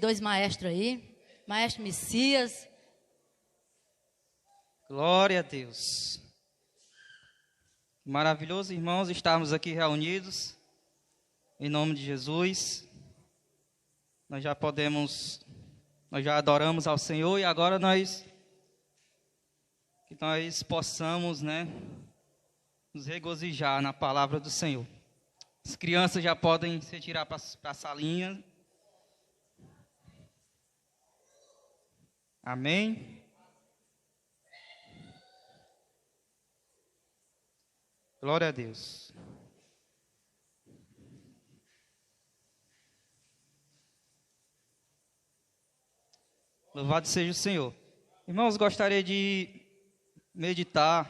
dois maestros aí. Maestro Messias. Glória a Deus. Maravilhoso, irmãos, estarmos aqui reunidos. Em nome de Jesus. Nós já adoramos ao Senhor e agora que nós possamos, nos regozijar na palavra do Senhor. As crianças já podem se tirar para a salinha. Amém. Glória a Deus. Louvado seja o Senhor. Irmãos, gostaria de meditar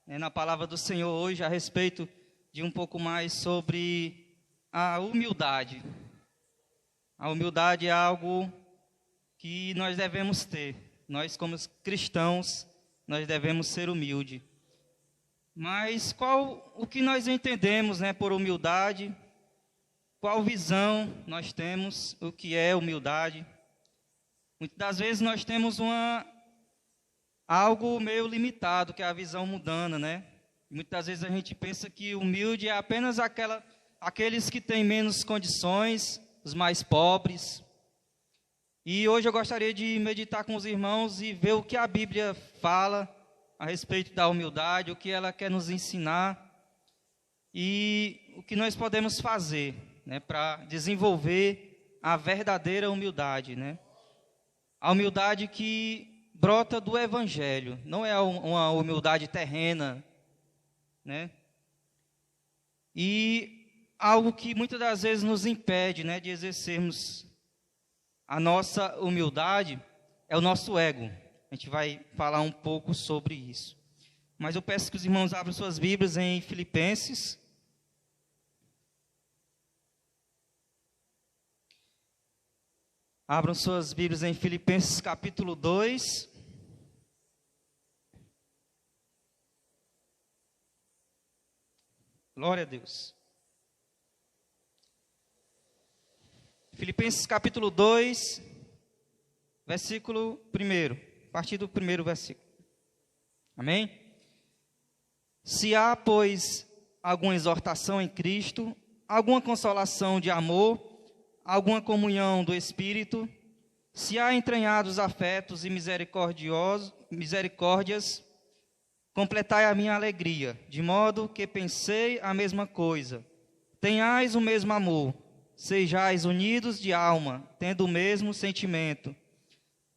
na palavra do Senhor hoje a respeito de um pouco mais sobre a humildade. A humildade é algo que nós devemos ter. Nós, como cristãos, nós devemos ser humildes. Mas o que nós entendemos, por humildade? Qual visão nós temos? O que é humildade? Muitas das vezes nós temos algo meio limitado, que é a visão mundana, Muitas das vezes a gente pensa que humilde é apenas aqueles que têm menos condições, os mais pobres. E hoje eu gostaria de meditar com os irmãos e ver o que a Bíblia fala a respeito da humildade, o que ela quer nos ensinar e o que nós podemos fazer, para desenvolver a verdadeira humildade, A humildade que brota do Evangelho, não é uma humildade terrena, E algo que muitas das vezes nos impede, de exercermos a nossa humildade é o nosso ego. A gente vai falar um pouco sobre isso. Mas eu peço que os irmãos abram suas Bíblias em Filipenses. Abram suas Bíblias em Filipenses capítulo 2. Glória a Deus. Filipenses capítulo 2, versículo 1, a partir do primeiro versículo. Amém? Se há, pois, alguma exortação em Cristo, alguma consolação de amor, alguma comunhão do Espírito, se há entranhados afetos e misericórdias, completai a minha alegria, de modo que pensei a mesma coisa, tenhais o mesmo amor, sejais unidos de alma, tendo o mesmo sentimento.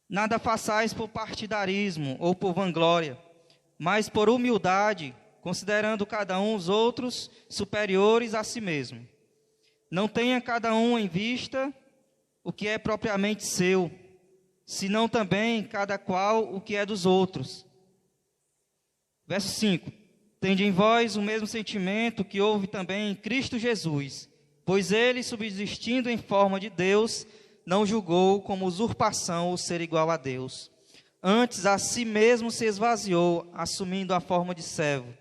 Nada façais por partidarismo ou por vanglória, mas por humildade, considerando cada um os outros superiores a si mesmo. Não tenha cada um em vista o que é propriamente seu, senão também cada qual o que é dos outros. Verso 5. Tende em vós o mesmo sentimento que houve também em Cristo Jesus, pois ele, subsistindo em forma de Deus, não julgou como usurpação o ser igual a Deus. Antes, a si mesmo se esvaziou, assumindo a forma de servo,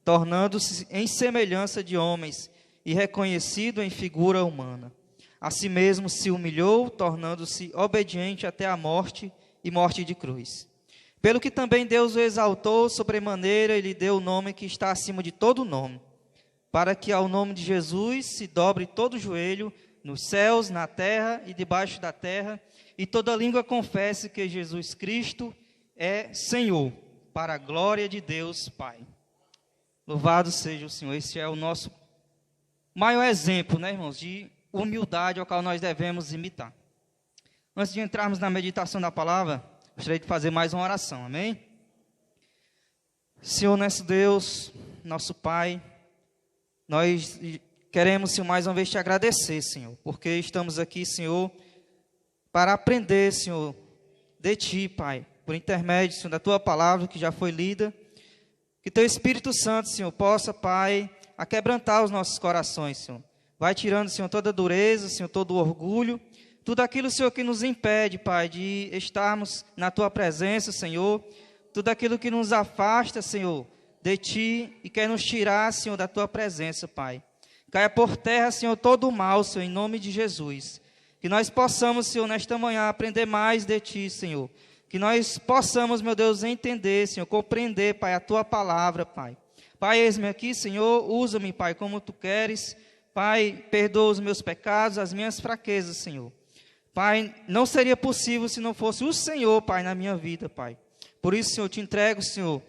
tornando-se em semelhança de homens e reconhecido em figura humana. A si mesmo se humilhou, tornando-se obediente até a morte e morte de cruz. Pelo que também Deus o exaltou sobremaneira e lhe deu o nome que está acima de todo nome, para que ao nome de Jesus se dobre todo o joelho, nos céus, na terra e debaixo da terra, e toda língua confesse que Jesus Cristo é Senhor, para a glória de Deus Pai. Louvado seja o Senhor. Esse é o nosso maior exemplo, irmãos, de humildade ao qual nós devemos imitar. Antes de entrarmos na meditação da palavra, gostaria de fazer mais uma oração, amém? Senhor, nosso Deus, nosso Pai, nós queremos, Senhor, mais uma vez te agradecer, Senhor, porque estamos aqui, Senhor, para aprender, Senhor, de Ti, Pai, por intermédio, Senhor, da Tua palavra que já foi lida, que Teu Espírito Santo, Senhor, possa, Pai, aquebrantar os nossos corações, Senhor. Vai tirando, Senhor, toda a dureza, Senhor, todo o orgulho, tudo aquilo, Senhor, que nos impede, Pai, de estarmos na Tua presença, Senhor, tudo aquilo que nos afasta, Senhor, de Ti e quer nos tirar, Senhor, da Tua presença, Pai. Caia por terra, Senhor, todo o mal, Senhor, em nome de Jesus. Que nós possamos, Senhor, nesta manhã aprender mais de Ti, Senhor. Que nós possamos, meu Deus, entender, Senhor, compreender, Pai, a Tua palavra, Pai. Pai, eis-me aqui, Senhor, usa-me, Pai, como Tu queres. Pai, perdoa os meus pecados, as minhas fraquezas, Senhor. Pai, não seria possível se não fosse o Senhor, Pai, na minha vida, Pai. Por isso, Senhor, eu te entrego, Senhor.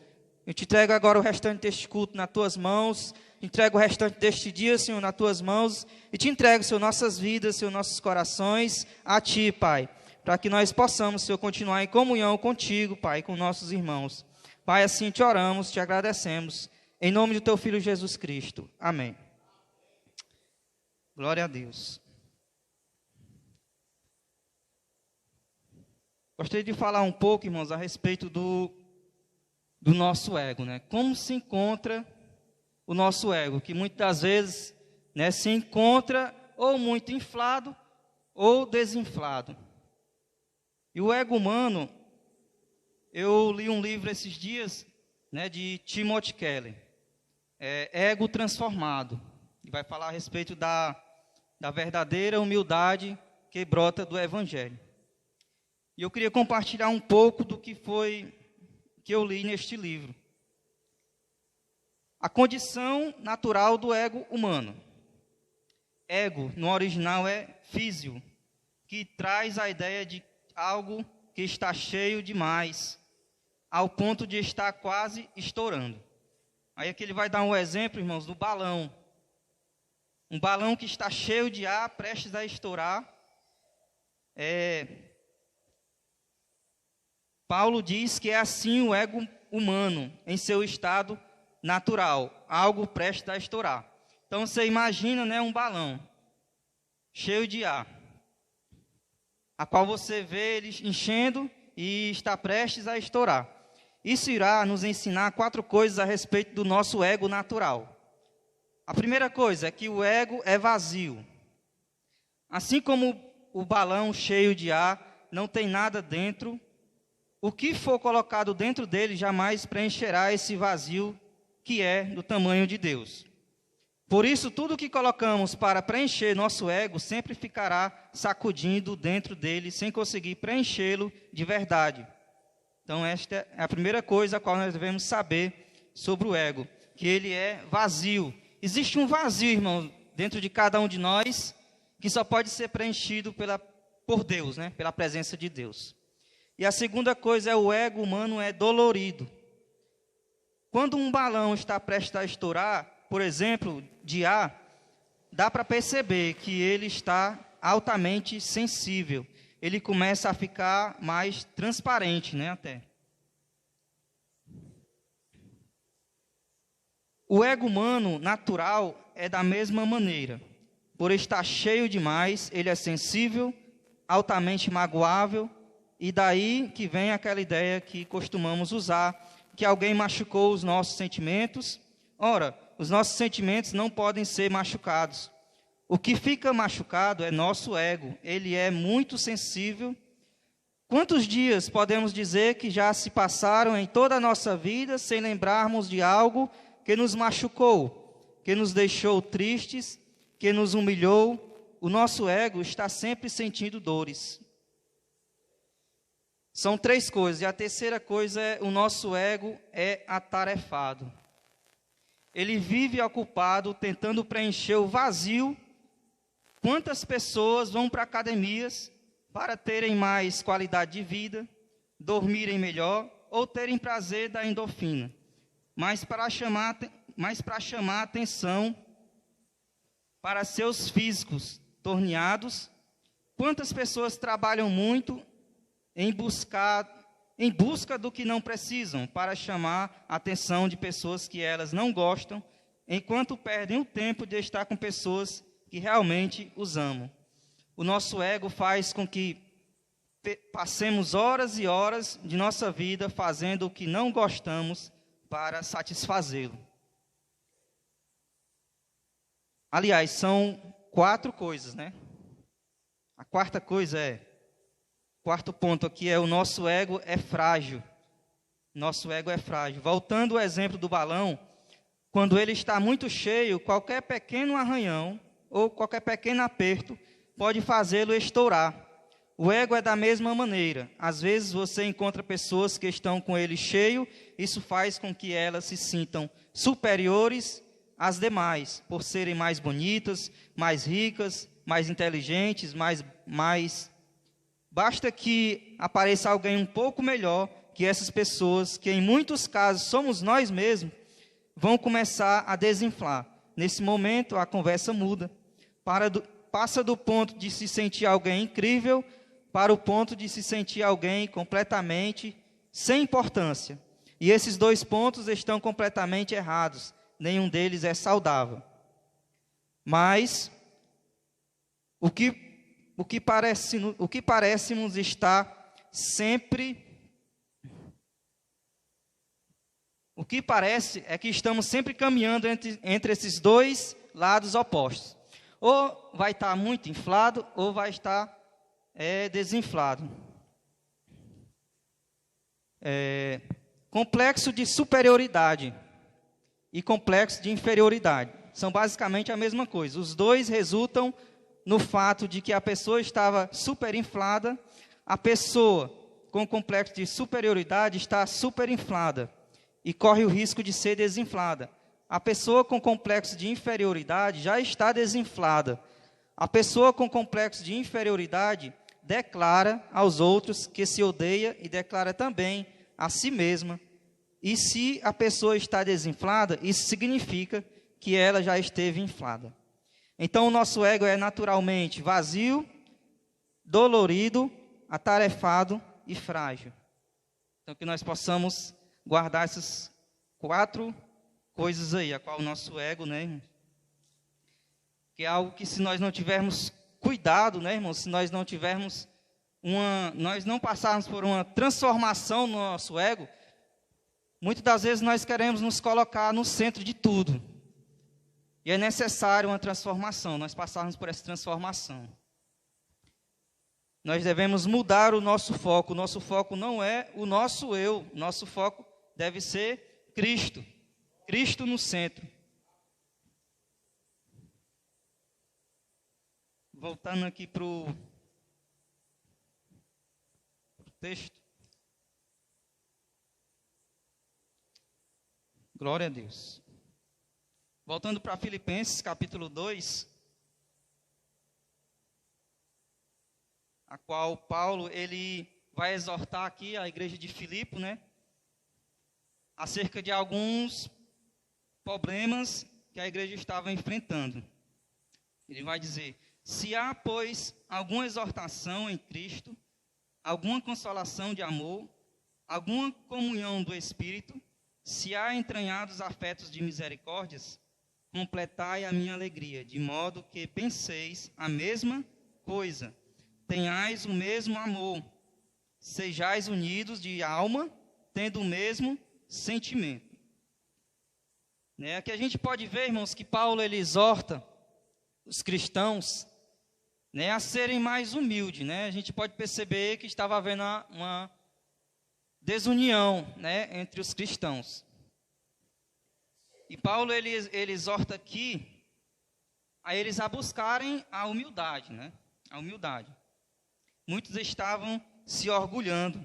Eu te entrego agora o restante deste culto nas Tuas mãos. Entrego o restante deste dia, Senhor, nas Tuas mãos. E te entrego, Senhor, nossas vidas, Senhor, nossos corações a Ti, Pai. Para que nós possamos, Senhor, continuar em comunhão contigo, Pai, com nossos irmãos. Pai, assim te oramos, te agradecemos. Em nome do Teu Filho Jesus Cristo. Amém. Glória a Deus. Gostaria de falar um pouco, irmãos, a respeito do nosso ego, né? Como se encontra o nosso ego, que muitas das vezes, né, se encontra ou muito inflado ou desinflado. E o ego humano, eu li um livro esses dias, né, de Timothy Keller, Ego Transformado, e vai falar a respeito da verdadeira humildade que brota do Evangelho. E eu queria compartilhar um pouco do que eu li neste livro. A condição natural do ego humano. Ego, no original, é físio, que traz a ideia de algo que está cheio demais, ao ponto de estar quase estourando. Aí aqui ele vai dar um exemplo, irmãos, do balão. Um balão que está cheio de ar, prestes a estourar. Paulo diz que é assim o ego humano, em seu estado natural, algo prestes a estourar. Então você imagina, né, um balão cheio de ar, a qual você vê ele enchendo e está prestes a estourar. Isso irá nos ensinar 4 coisas a respeito do nosso ego natural. A primeira coisa é que o ego é vazio. Assim como o balão cheio de ar não tem nada dentro, o que for colocado dentro dele jamais preencherá esse vazio que é do tamanho de Deus. Por isso, tudo que colocamos para preencher nosso ego sempre ficará sacudindo dentro dele, sem conseguir preenchê-lo de verdade. Então, esta é a primeira coisa a qual nós devemos saber sobre o ego, que ele é vazio. Existe um vazio, irmão, dentro de cada um de nós, que só pode ser preenchido por Deus, né? Pela presença de Deus. E a segunda coisa é o ego humano é dolorido. Quando um balão está prestes a estourar, por exemplo, de ar, dá para perceber que ele está altamente sensível. Ele começa a ficar mais transparente, né, até. O ego humano natural é da mesma maneira. Por estar cheio demais, ele é sensível, altamente magoável, e daí que vem aquela ideia que costumamos usar, que alguém machucou os nossos sentimentos. Ora, os nossos sentimentos não podem ser machucados. O que fica machucado é nosso ego. Ele é muito sensível. Quantos dias podemos dizer que já se passaram em toda a nossa vida sem lembrarmos de algo que nos machucou, que nos deixou tristes, que nos humilhou? O nosso ego está sempre sentindo dores. São 3 coisas. E a terceira coisa é o nosso ego é atarefado. Ele vive ocupado tentando preencher o vazio. Quantas pessoas vão para academias para terem mais qualidade de vida, dormirem melhor ou terem prazer da endorfina? Mas para chamar atenção para seus físicos torneados. Quantas pessoas trabalham muito em busca do que não precisam, para chamar a atenção de pessoas que elas não gostam, enquanto perdem o tempo de estar com pessoas que realmente os amam. O nosso ego faz com que passemos horas e horas de nossa vida fazendo o que não gostamos para satisfazê-lo. Aliás, são 4 coisas, né? A quarta coisa quarto ponto aqui é o nosso ego é frágil. Nosso ego é frágil. Voltando ao exemplo do balão, quando ele está muito cheio, qualquer pequeno arranhão ou qualquer pequeno aperto pode fazê-lo estourar. O ego é da mesma maneira. Às vezes você encontra pessoas que estão com ele cheio, isso faz com que elas se sintam superiores às demais, por serem mais bonitas, mais ricas, mais inteligentes, mais... Basta que apareça alguém um pouco melhor que essas pessoas, que em muitos casos somos nós mesmos, vão começar a desinflar. Nesse momento, a conversa muda. Passa do ponto de se sentir alguém incrível para o ponto de se sentir alguém completamente sem importância. E esses dois pontos estão completamente errados. Nenhum deles é saudável. Mas o que parecemos estar sempre... O que parece é que estamos sempre caminhando entre esses dois lados opostos. Ou vai estar muito inflado, ou vai estar desinflado. Complexo de superioridade e complexo de inferioridade são basicamente a mesma coisa. Os dois resultam no fato de que a pessoa estava superinflada, a pessoa com complexo de superioridade está superinflada e corre o risco de ser desinflada. A pessoa com complexo de inferioridade já está desinflada. A pessoa com complexo de inferioridade declara aos outros que se odeia e declara também a si mesma. E se a pessoa está desinflada, isso significa que ela já esteve inflada. Então o nosso ego é naturalmente vazio, dolorido, atarefado e frágil. Então que nós possamos guardar essas 4 coisas aí, a qual o nosso ego, né, irmão? Que é algo que se nós não tivermos cuidado, né, irmão, se nós não tivermos nós não passarmos por uma transformação no nosso ego, muitas das vezes nós queremos nos colocar no centro de tudo. E é necessário uma transformação, nós passarmos por essa transformação. Nós devemos mudar o nosso foco. O nosso foco não é o nosso eu, nosso foco deve ser Cristo. Cristo no centro. Voltando aqui para o texto. Glória a Deus. Voltando para Filipenses, capítulo 2, a qual Paulo, ele vai exortar aqui a igreja de Filipe, né? Acerca de alguns problemas que a igreja estava enfrentando. Ele vai dizer: se há, pois, alguma exortação em Cristo, alguma consolação de amor, alguma comunhão do Espírito, se há entranhados afetos de misericórdias, completai a minha alegria, de modo que penseis a mesma coisa, tenhais o mesmo amor, sejais unidos de alma, tendo o mesmo sentimento. Aqui a gente pode ver, irmãos, que Paulo ele exorta os cristãos, a serem mais humildes, A gente pode perceber que estava havendo uma desunião, entre os cristãos. E Paulo ele exorta aqui a eles a buscarem a humildade, A humildade. Muitos estavam se orgulhando.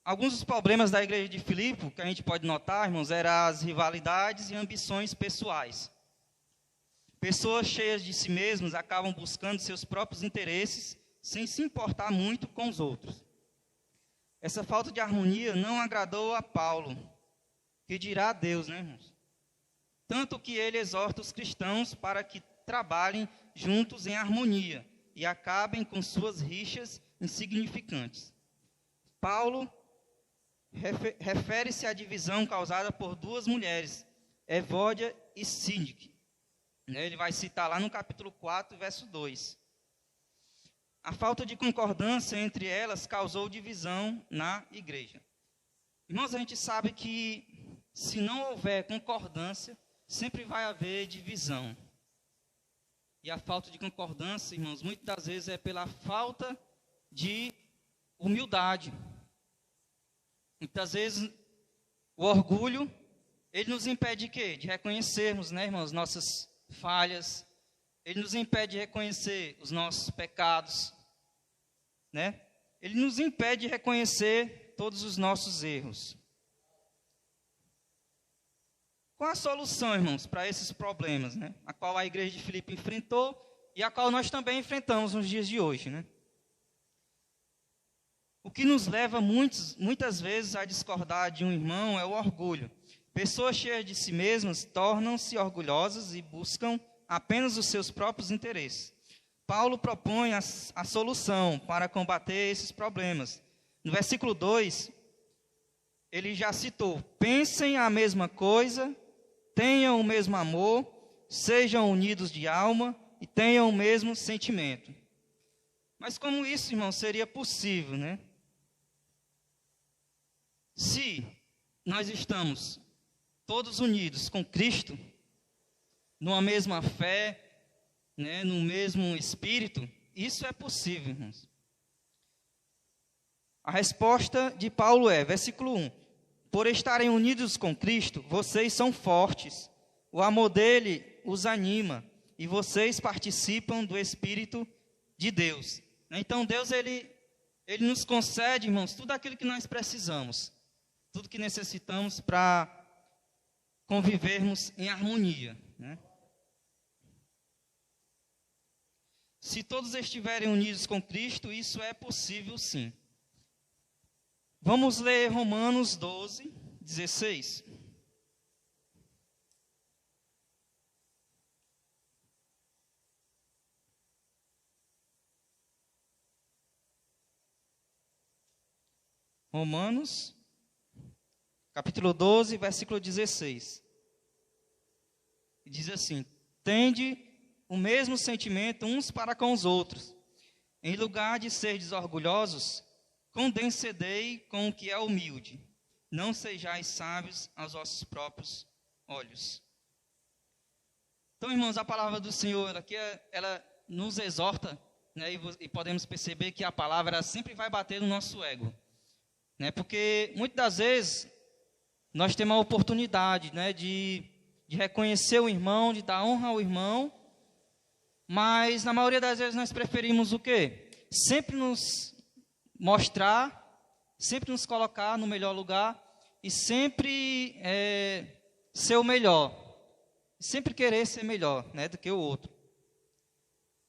Alguns dos problemas da igreja de Filipe, que a gente pode notar, irmãos, eram as rivalidades e ambições pessoais. Pessoas cheias de si mesmas acabam buscando seus próprios interesses, sem se importar muito com os outros. Essa falta de harmonia não agradou a Paulo, que dirá a Deus, irmãos? Tanto que ele exorta os cristãos para que trabalhem juntos em harmonia e acabem com suas rixas insignificantes. Paulo refere-se à divisão causada por 2 mulheres, Evódia e Síndique. Ele vai citar lá no capítulo 4, verso 2. A falta de concordância entre elas causou divisão na igreja. Irmãos, a gente sabe que se não houver concordância, sempre vai haver divisão. E a falta de concordância, irmãos, muitas das vezes é pela falta de humildade. Muitas vezes o orgulho, ele nos impede de quê? De reconhecermos, né, irmãos, nossas falhas. Ele nos impede de reconhecer os nossos pecados, né? Ele nos impede de reconhecer todos os nossos erros. Qual a solução, irmãos, para esses problemas, né? A qual a igreja de Filipe enfrentou e a qual nós também enfrentamos nos dias de hoje, né? O que nos leva muitas vezes a discordar de um irmão é o orgulho. Pessoas cheias de si mesmas tornam-se orgulhosas e buscam apenas os seus próprios interesses. Paulo propõe a solução para combater esses problemas. No versículo 2, ele já citou: pensem a mesma coisa, tenham o mesmo amor, sejam unidos de alma e tenham o mesmo sentimento. Mas como isso, irmão, seria possível, né? Se nós estamos todos unidos com Cristo, numa mesma fé, né, no mesmo espírito, isso é possível, irmãos. A resposta de Paulo é, versículo 1, por estarem unidos com Cristo, vocês são fortes, o amor dele os anima, e vocês participam do Espírito de Deus. Então Deus, ele nos concede, irmãos, tudo aquilo que nós precisamos, tudo que necessitamos para convivermos em harmonia, né? Se todos estiverem unidos com Cristo, isso é possível sim. Vamos ler Romanos 12, 16. Romanos, capítulo 12, versículo 16. Diz assim: tende o mesmo sentimento uns para com os outros. Em lugar de serdes orgulhosos, condescendei com o que é humilde. Não sejais sábios aos vossos próprios olhos. Então, irmãos, a palavra do Senhor aqui, ela nos exorta, né, e podemos perceber que a palavra sempre vai bater no nosso ego, né, porque muitas das vezes nós temos a oportunidade, né, de reconhecer o irmão, de dar honra ao irmão, mas na maioria das vezes nós preferimos o quê? Sempre nos mostrar, sempre nos colocar no melhor lugar e sempre ser o melhor, sempre querer ser melhor, né, do que o outro.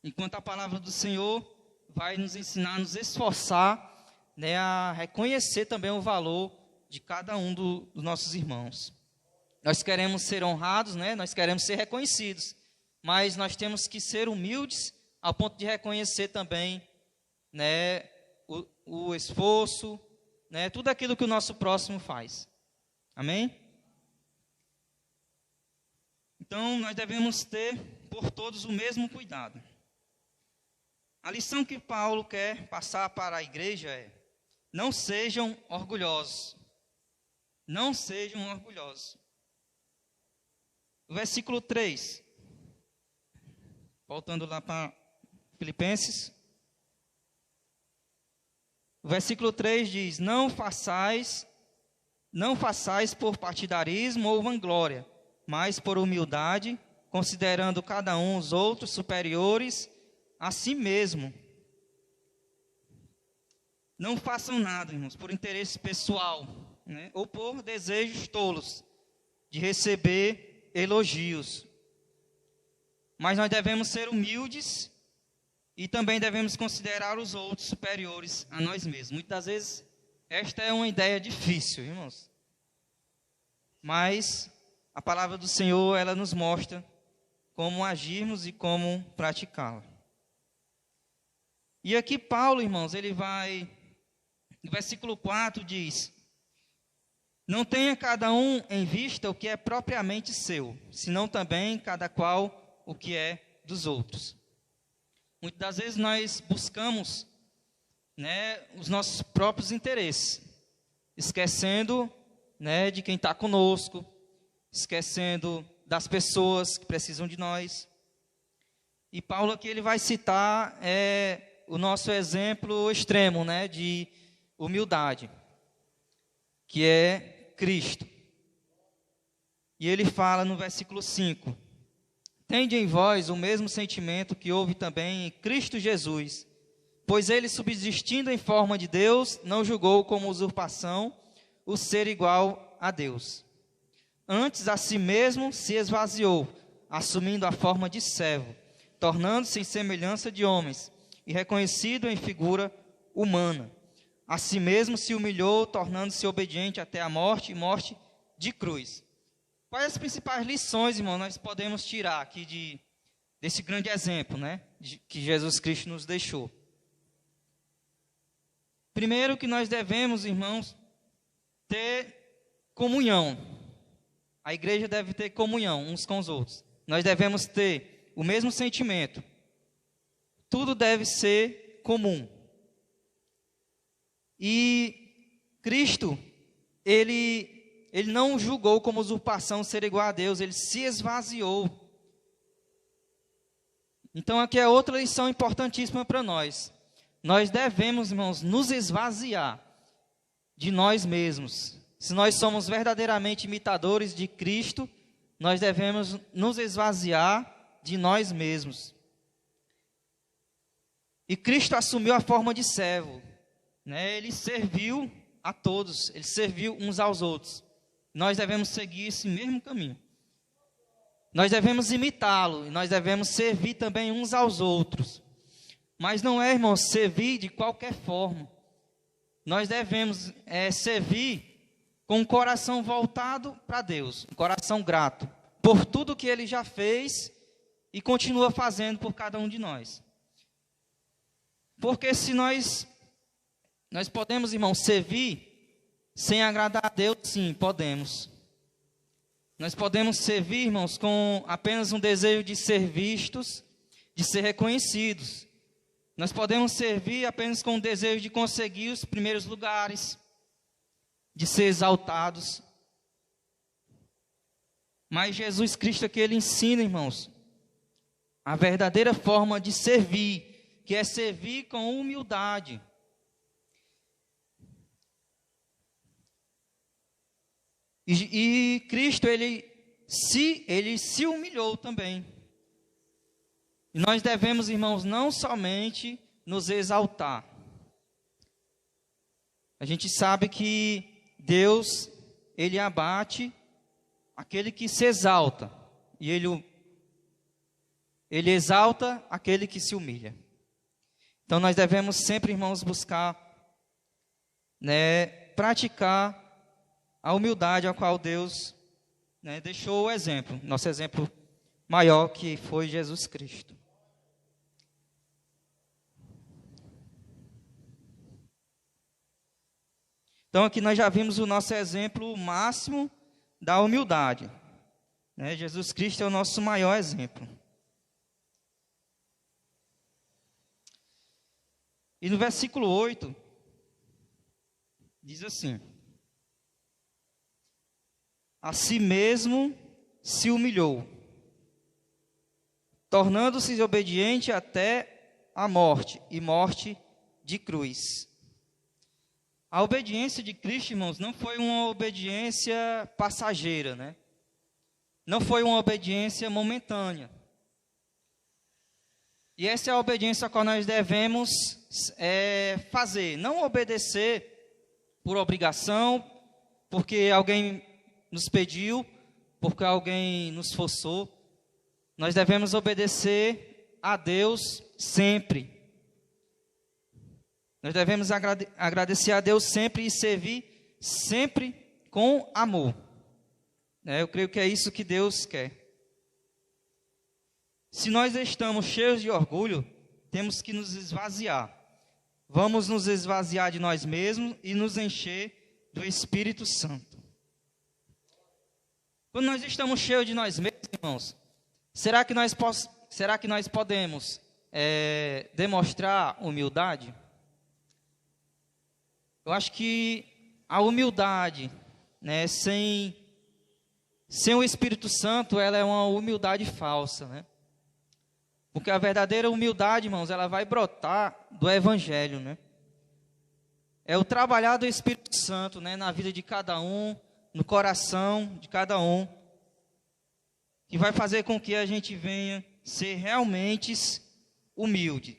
Enquanto a palavra do Senhor vai nos ensinar, nos esforçar, né, a reconhecer também o valor de cada um dos nossos irmãos. Nós queremos ser honrados, né, nós queremos ser reconhecidos, mas nós temos que ser humildes ao ponto de reconhecer também, né, o esforço, né, tudo aquilo que o nosso próximo faz. Amém? Então, nós devemos ter por todos o mesmo cuidado. A lição que Paulo quer passar para a igreja é: não sejam orgulhosos. Não sejam orgulhosos. O versículo 3. Voltando lá para Filipenses. O versículo 3 diz: não façais por partidarismo ou vanglória, mas por humildade, considerando cada um os outros superiores a si mesmo. Não façam nada, irmãos, por interesse pessoal, né, ou por desejos tolos de receber elogios. Mas nós devemos ser humildes e também devemos considerar os outros superiores a nós mesmos. Muitas vezes, esta é uma ideia difícil, irmãos. Mas a palavra do Senhor, ela nos mostra como agirmos e como praticá-la. E aqui Paulo, irmãos, ele vai, no versículo 4 diz: não tenha cada um em vista o que é propriamente seu, senão também cada qual o que é dos outros. Muitas das vezes nós buscamos, né, os nossos próprios interesses, esquecendo, né, de quem está conosco, esquecendo das pessoas que precisam de nós. E Paulo aqui ele vai citar o nosso exemplo extremo, né, de humildade, que é Cristo. E ele fala no versículo 5: tende em vós o mesmo sentimento que houve também em Cristo Jesus, pois ele, subsistindo em forma de Deus, não julgou como usurpação o ser igual a Deus. Antes, a si mesmo se esvaziou, assumindo a forma de servo, tornando-se em semelhança de homens, e reconhecido em figura humana. A si mesmo se humilhou, tornando-se obediente até a morte, e morte de cruz. Quais as principais lições, irmão, nós podemos tirar aqui desse grande exemplo, né, que Jesus Cristo nos deixou? Primeiro, que nós devemos, irmãos, ter comunhão. A igreja deve ter comunhão uns com os outros. Nós devemos ter o mesmo sentimento. Tudo deve ser comum. E Cristo, ele não julgou como usurpação ser igual a Deus, ele se esvaziou. Então aqui é outra lição importantíssima para nós. Nós devemos, irmãos, nos esvaziar de nós mesmos. Se nós somos verdadeiramente imitadores de Cristo, nós devemos nos esvaziar de nós mesmos. E Cristo assumiu a forma de servo, né? Ele serviu a todos, ele serviu uns aos outros. Nós devemos seguir esse mesmo caminho. Nós devemos imitá-lo, e nós devemos servir também uns aos outros. Mas não é, irmão, servir de qualquer forma. Nós devemos servir com um coração voltado para Deus, um coração grato, por tudo que Ele já fez e continua fazendo por cada um de nós. Porque se nós podemos, irmão, servir sem agradar a Deus, sim, podemos. Nós podemos servir, irmãos, com apenas um desejo de ser vistos, de ser reconhecidos. Nós podemos servir apenas com o desejo de conseguir os primeiros lugares, de ser exaltados. Mas Jesus Cristo aqui, Ele ensina, irmãos, a verdadeira forma de servir, que é servir com humildade. E Cristo, ele se humilhou também. E nós devemos, irmãos, não somente nos exaltar. A gente sabe que Deus, Ele abate aquele que se exalta. E Ele exalta aquele que se humilha. Então nós devemos sempre, irmãos, buscar, né, praticar a humildade a qual Deus, né, deixou o exemplo. Nosso exemplo maior, que foi Jesus Cristo. Então aqui nós já vimos o nosso exemplo máximo da humildade, né? Jesus Cristo é o nosso maior exemplo. E no versículo 8, diz assim: a si mesmo se humilhou, tornando-se obediente até a morte, e morte de cruz. A obediência de Cristo, irmãos, não foi uma obediência passageira, né? Não foi uma obediência momentânea. E essa é a obediência a qual nós devemos fazer. Não obedecer por obrigação, porque alguém nos pediu, porque alguém nos forçou. Nós devemos obedecer a Deus sempre. Nós devemos agradecer a Deus sempre e servir sempre com amor. Eu creio que é isso que Deus quer. Se nós estamos cheios de orgulho, temos que nos esvaziar. Vamos nos esvaziar de nós mesmos e nos encher do Espírito Santo. Quando nós estamos cheios de nós mesmos, irmãos, será que nós podemos demonstrar humildade? Eu acho que a humildade, né, sem o Espírito Santo, ela é uma humildade falsa, né? Porque a verdadeira humildade, irmãos, ela vai brotar do Evangelho, né? é o trabalhar do Espírito Santo, né, na vida de cada um, no coração de cada um, que vai fazer com que a gente venha ser realmente humilde.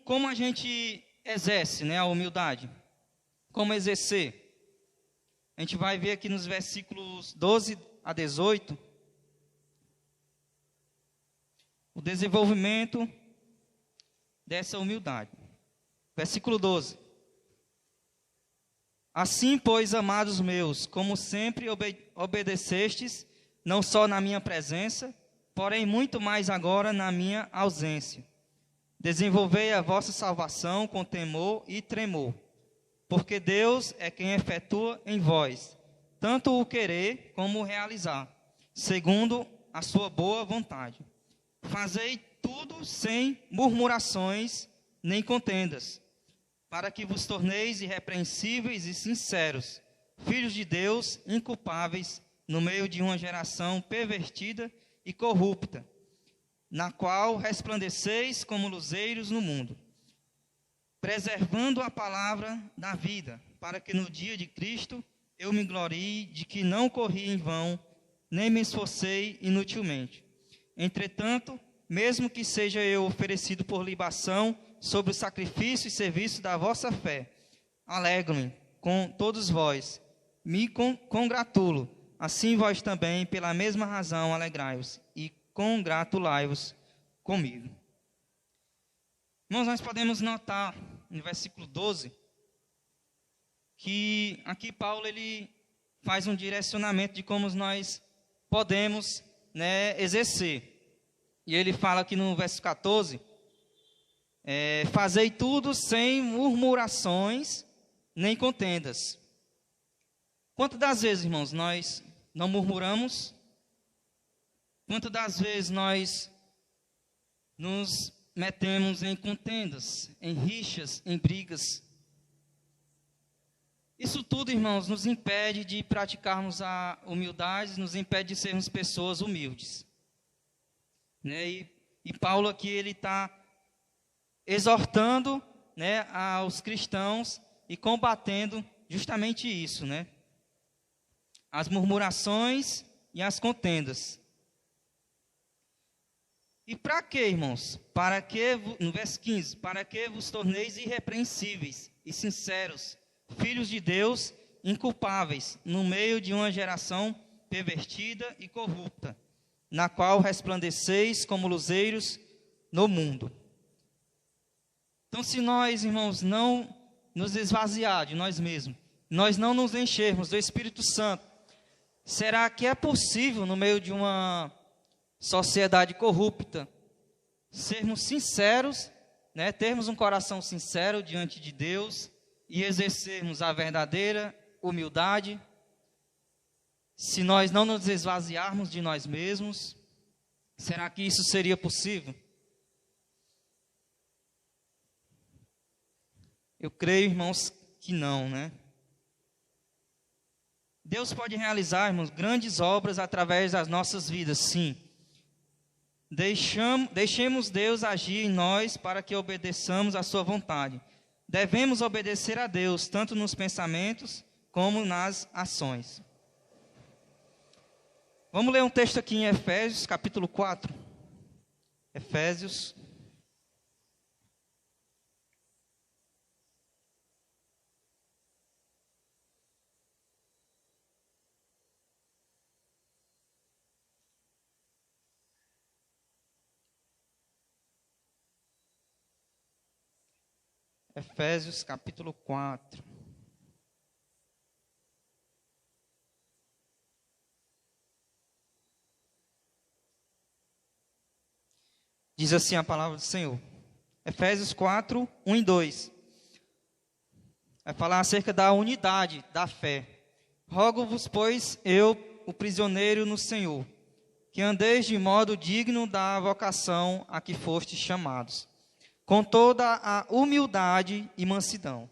Como a gente exerce, né, a humildade? Como exercer? A gente vai ver aqui nos versículos 12 a 18, o desenvolvimento dessa humildade. Versículo 12. Assim, pois, amados meus, como sempre obedecestes, não só na minha presença, porém muito mais agora na minha ausência. Desenvolvei a vossa salvação com temor e tremor, porque Deus é quem efetua em vós, tanto o querer como o realizar, segundo a sua boa vontade. Fazei tudo sem murmurações nem contendas, para que vos torneis irrepreensíveis e sinceros, filhos de Deus, inculpáveis, no meio de uma geração pervertida e corrupta, na qual resplandeceis como luzeiros no mundo, preservando a palavra da vida, para que no dia de Cristo eu me glorie de que não corri em vão, nem me esforcei inutilmente. Entretanto, mesmo que seja eu oferecido por libação sobre o sacrifício e serviço da vossa fé, alegro-me com todos vós, me congratulo, assim vós também, pela mesma razão, alegrai-vos e congratulai-vos comigo. Irmãos, nós podemos notar no versículo 12, que aqui Paulo ele faz um direcionamento de como nós podemos, né, exercer. E ele fala aqui no verso 14, fazei tudo sem murmurações nem contendas. Quantas das vezes, irmãos, nós não murmuramos? Quantas das vezes nós nos metemos em contendas, em rixas, em brigas? Isso tudo, irmãos, nos impede de praticarmos a humildade, nos impede de sermos pessoas humildes. Né? E Paulo aqui, ele está exortando, né, aos cristãos e combatendo justamente isso, né? As murmurações e as contendas. E para quê, irmãos? Para que, no verso 15, para que vos torneis irrepreensíveis e sinceros, filhos de Deus, inculpáveis, no meio de uma geração pervertida e corrupta, na qual resplandeceis como luzeiros no mundo. Então, se nós, irmãos, não nos esvaziar de nós mesmos, nós não nos enchermos do Espírito Santo, será que é possível, no meio de uma sociedade corrupta, sermos sinceros, né, termos um coração sincero diante de Deus e exercermos a verdadeira humildade? Se nós não nos esvaziarmos de nós mesmos, será que isso seria possível? Eu creio, irmãos, que não, né? Deus pode realizar, irmãos, grandes obras através das nossas vidas, sim. Deixemos Deus agir em nós para que obedeçamos à sua vontade. Devemos obedecer a Deus, tanto nos pensamentos como nas ações. Vamos ler um texto aqui em Efésios, capítulo 4. Efésios. Efésios, capítulo 4. Diz assim a palavra do Senhor. Efésios 4, 1 e 2. Vai falar acerca da unidade da fé. Rogo-vos, pois, eu, o prisioneiro no Senhor, que andeis de modo digno da vocação a que fostes chamados, com toda a humildade e mansidão,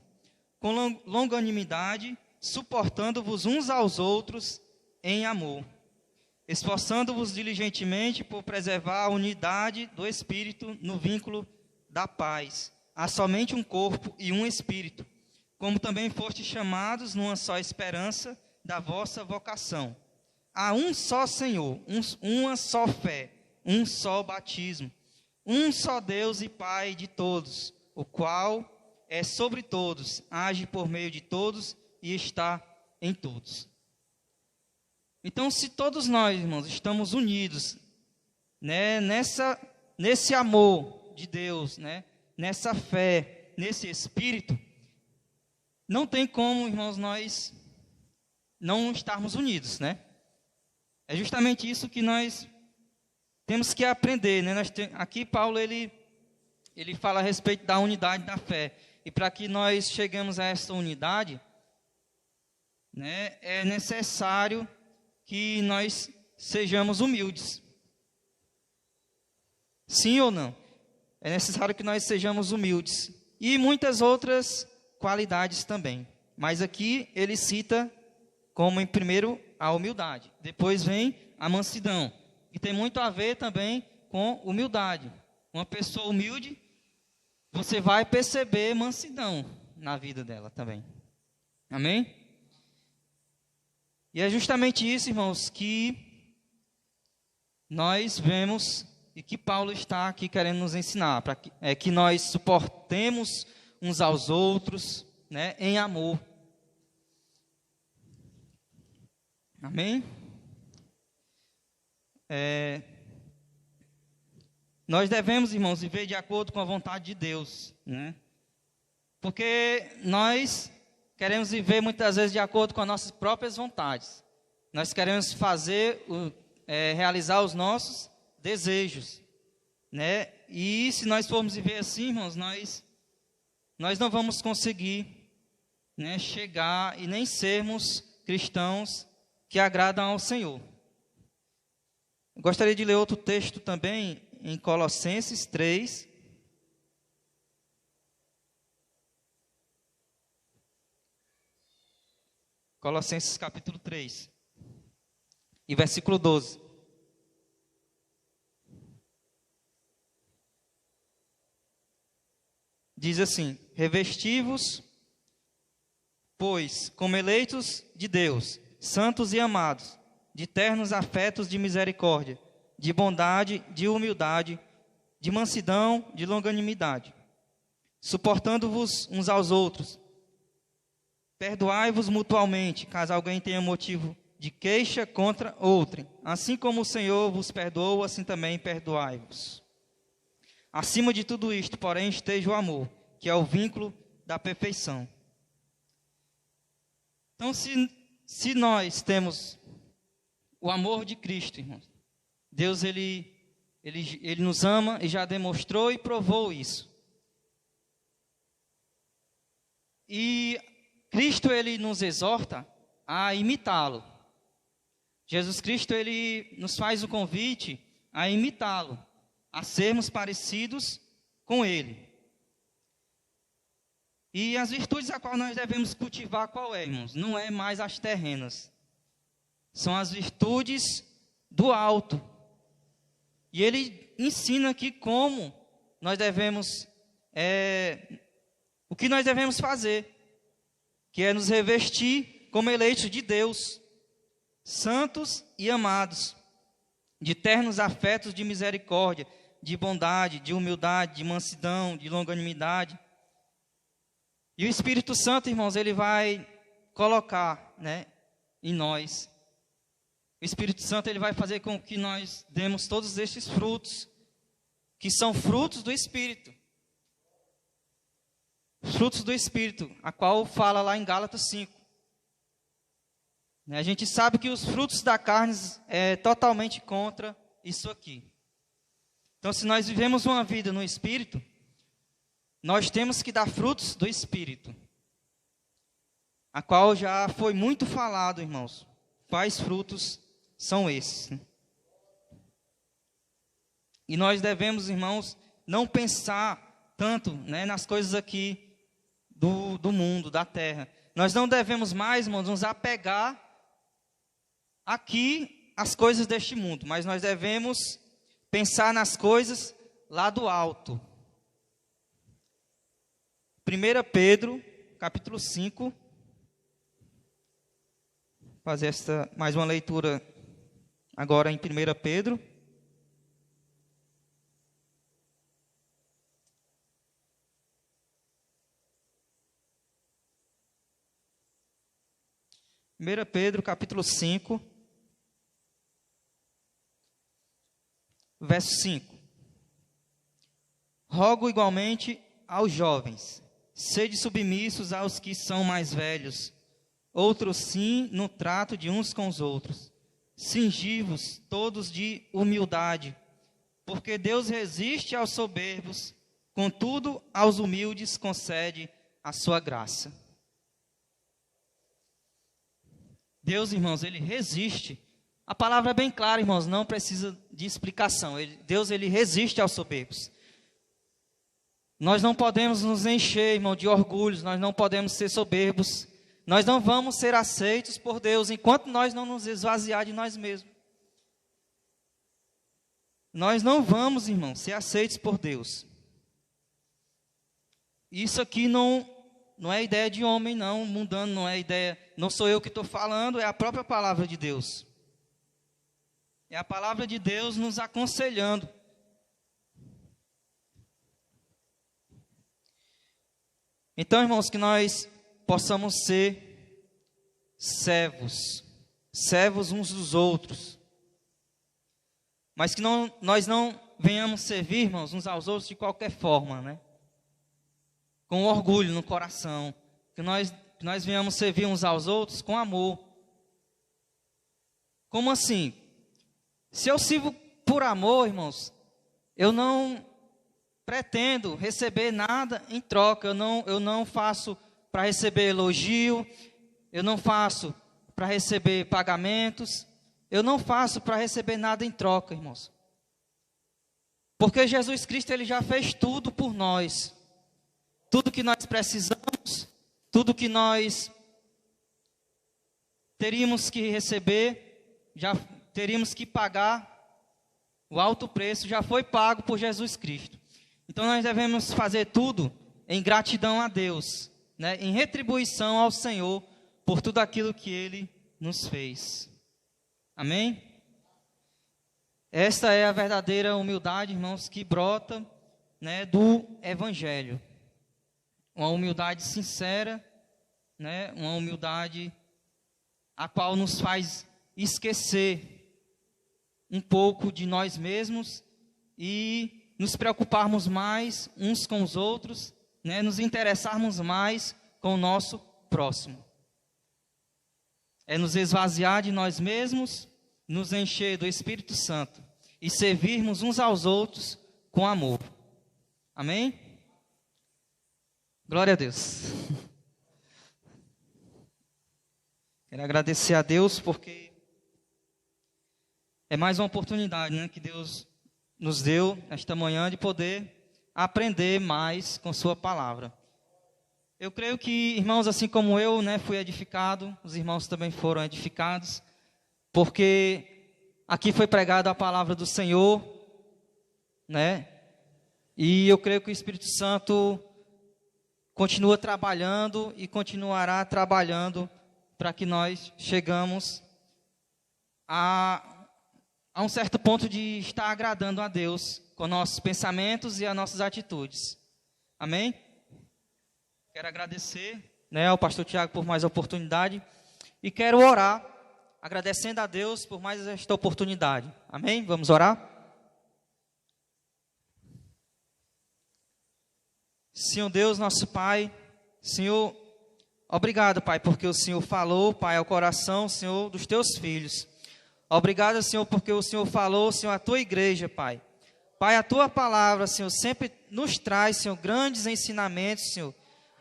com longanimidade, suportando-vos uns aos outros em amor, esforçando-vos diligentemente por preservar a unidade do Espírito no vínculo da paz. Há somente um corpo e um Espírito, como também fostes chamados numa só esperança da vossa vocação. Há um só Senhor, uma só fé, um só batismo, um só Deus e Pai de todos, o qual é sobre todos, age por meio de todos e está em todos. Então, se todos nós, irmãos, estamos unidos, né, nesse amor de Deus, né, nessa fé, nesse Espírito, não tem como, irmãos, nós não estarmos unidos, né? É justamente isso que nós temos que aprender, né? Aqui Paulo ele fala a respeito da unidade da fé. E para que nós cheguemos a essa unidade, né, é necessário que nós sejamos humildes. Sim ou não? É necessário que nós sejamos humildes. E muitas outras qualidades também. Mas aqui ele cita como em primeiro a humildade. Depois vem a mansidão. E tem muito a ver também com humildade. Uma pessoa humilde, você vai perceber mansidão na vida dela também. Amém? E é justamente isso, irmãos, que nós vemos e que Paulo está aqui querendo nos ensinar, para que nós suportemos uns aos outros, né, em amor. Amém? Nós devemos, irmãos, viver de acordo com a vontade de Deus, né? Porque nós queremos viver muitas vezes de acordo com as nossas próprias vontades. Nós queremos realizar os nossos desejos, né? E se nós formos viver assim, irmãos, nós não vamos conseguir, né, chegar e nem sermos cristãos que agradam ao Senhor. Eu gostaria de ler outro texto também, em Colossenses 3. Colossenses capítulo 3, e versículo 12. Diz assim: revesti-vos, pois, como eleitos de Deus, santos e amados, de ternos afetos de misericórdia, de bondade, de humildade, de mansidão, de longanimidade, suportando-vos uns aos outros. Perdoai-vos mutualmente, caso alguém tenha motivo de queixa contra outrem. Assim como o Senhor vos perdoou, assim também perdoai-vos. Acima de tudo isto, porém, esteja o amor, que é o vínculo da perfeição. Então, se nós temos o amor de Cristo, irmãos, Deus ele nos ama e já demonstrou e provou isso. E Cristo ele nos exorta a imitá-lo. Jesus Cristo ele nos faz o convite a imitá-lo, a sermos parecidos com ele. E as virtudes a qual nós devemos cultivar, qual é, irmãos? Não é mais as terrenas. São as virtudes do alto. E ele ensina aqui como nós devemos, o que nós devemos fazer, que é nos revestir como eleitos de Deus, santos e amados, de ternos afetos de misericórdia, de bondade, de humildade, de mansidão, de longanimidade. E o Espírito Santo, irmãos, ele vai colocar, né, em nós. O Espírito Santo ele vai fazer com que nós demos todos estes frutos, que são frutos do Espírito. Frutos do Espírito, a qual fala lá em Gálatas 5. A gente sabe que os frutos da carne é totalmente contra isso aqui. Então, se nós vivemos uma vida no Espírito, nós temos que dar frutos do Espírito, a qual já foi muito falado, irmãos. Quais frutos são esses? E nós devemos, irmãos, não pensar tanto, né, nas coisas aqui do mundo, da terra. Nós não devemos mais, irmãos, nos apegar aqui as coisas deste mundo, mas nós devemos pensar nas coisas lá do alto. 1 Pedro, capítulo 5. Fazer mais uma leitura agora em 1 Pedro. Primeira Pedro, capítulo 5, verso 5. Rogo igualmente aos jovens, sede submissos aos que são mais velhos, outros sim no trato de uns com os outros. Cingi-vos todos de humildade, porque Deus resiste aos soberbos, contudo aos humildes concede a sua graça. Deus, irmãos, Ele resiste. A palavra é bem clara, irmãos, não precisa de explicação. Deus, Ele resiste aos soberbos. Nós não podemos nos encher, irmão, de orgulhos, nós não podemos ser soberbos. Nós não vamos ser aceitos por Deus enquanto nós não nos esvaziar de nós mesmos. Nós não vamos, irmão, ser aceitos por Deus. Isso aqui não é ideia de homem, não, mundano, não é ideia, não sou eu que estou falando, é a própria palavra de Deus. É a palavra de Deus nos aconselhando. Então, irmãos, que nós possamos ser servos uns dos outros, mas que nós não venhamos servir, irmãos, uns aos outros de qualquer forma, né? Com orgulho no coração, que nós venhamos servir uns aos outros com amor. Como assim? Se eu sirvo por amor, irmãos, eu não pretendo receber nada em troca, eu não faço para receber elogio, eu não faço para receber pagamentos, eu não faço para receber nada em troca, irmãos. Porque Jesus Cristo, Ele já fez tudo por nós. Tudo que nós precisamos, tudo que nós teríamos que receber, já teríamos que pagar, o alto preço já foi pago por Jesus Cristo. Então nós devemos fazer tudo em gratidão a Deus, né? Em retribuição ao Senhor por tudo aquilo que Ele nos fez. Amém? Esta é a verdadeira humildade, irmãos, que brota, né, do Evangelho. Uma humildade sincera, né? Uma humildade a qual nos faz esquecer um pouco de nós mesmos e nos preocuparmos mais uns com os outros, né? Nos interessarmos mais com o nosso próximo. É nos esvaziar de nós mesmos, nos encher do Espírito Santo e servirmos uns aos outros com amor. Amém? Glória a Deus. Quero agradecer a Deus porque é mais uma oportunidade, né, que Deus nos deu esta manhã de poder aprender mais com sua palavra. Eu creio que, irmãos, assim como eu, né, fui edificado, os irmãos também foram edificados, porque aqui foi pregada a palavra do Senhor, né? E eu creio que o Espírito Santo continua trabalhando e continuará trabalhando para que nós chegamos a um certo ponto de estar agradando a Deus com nossos pensamentos e as nossas atitudes. Amém? Quero agradecer, né, ao pastor Tiago por mais oportunidade e quero orar agradecendo a Deus por mais esta oportunidade. Amém? Vamos orar? Senhor Deus, nosso Pai, Senhor, obrigado, Pai, porque o Senhor falou, Pai, ao coração, Senhor, dos teus filhos. Obrigado, Senhor, porque o Senhor falou, Senhor, à tua igreja, Pai. Pai, a tua palavra, Senhor, sempre nos traz, Senhor, grandes ensinamentos, Senhor.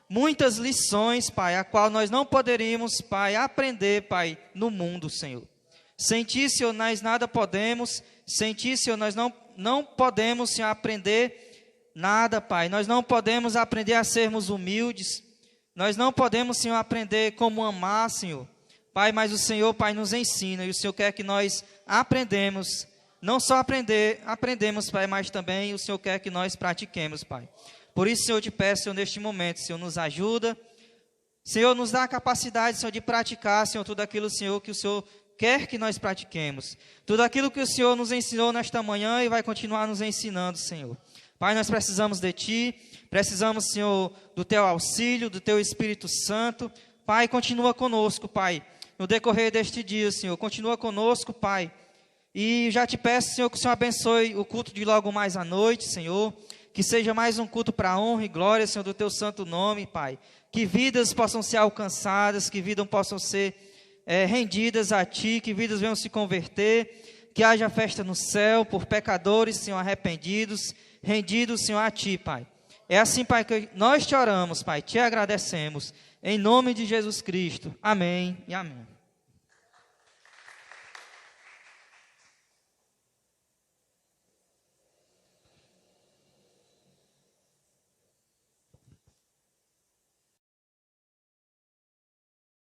Muitas lições, Pai, a qual nós não poderíamos, Pai, aprender, Pai, no mundo, Senhor. Sem ti, Senhor, nós nada podemos. Sem ti, Senhor, nós não podemos, Senhor, aprender nada, Pai. Nós não podemos aprender a sermos humildes. Nós não podemos, Senhor, aprender como amar, Senhor. Pai, mas o Senhor, Pai, nos ensina, e o Senhor quer que nós aprendemos, não só aprendemos, Pai, mas também o Senhor quer que nós pratiquemos, Pai. Por isso, Senhor, eu te peço, Senhor, neste momento, Senhor, nos ajuda, Senhor, nos dá a capacidade, Senhor, de praticar, Senhor, tudo aquilo, Senhor, que o Senhor quer que nós pratiquemos. Tudo aquilo que o Senhor nos ensinou nesta manhã e vai continuar nos ensinando, Senhor. Pai, nós precisamos de Ti, precisamos, Senhor, do Teu auxílio, do Teu Espírito Santo. Pai, continua conosco, Pai, no decorrer deste dia, Senhor. Continua conosco, Pai. E já te peço, Senhor, que o Senhor abençoe o culto de logo mais à noite, Senhor. Que seja mais um culto para a honra e glória, Senhor, do Teu santo nome, Pai. Que vidas possam ser alcançadas, que vidas possam ser rendidas a Ti, que vidas venham se converter, que haja festa no céu por pecadores, Senhor, arrependidos, rendidos, Senhor, a Ti, Pai. É assim, Pai, que nós te oramos, Pai, te agradecemos, em nome de Jesus Cristo. Amém e amém.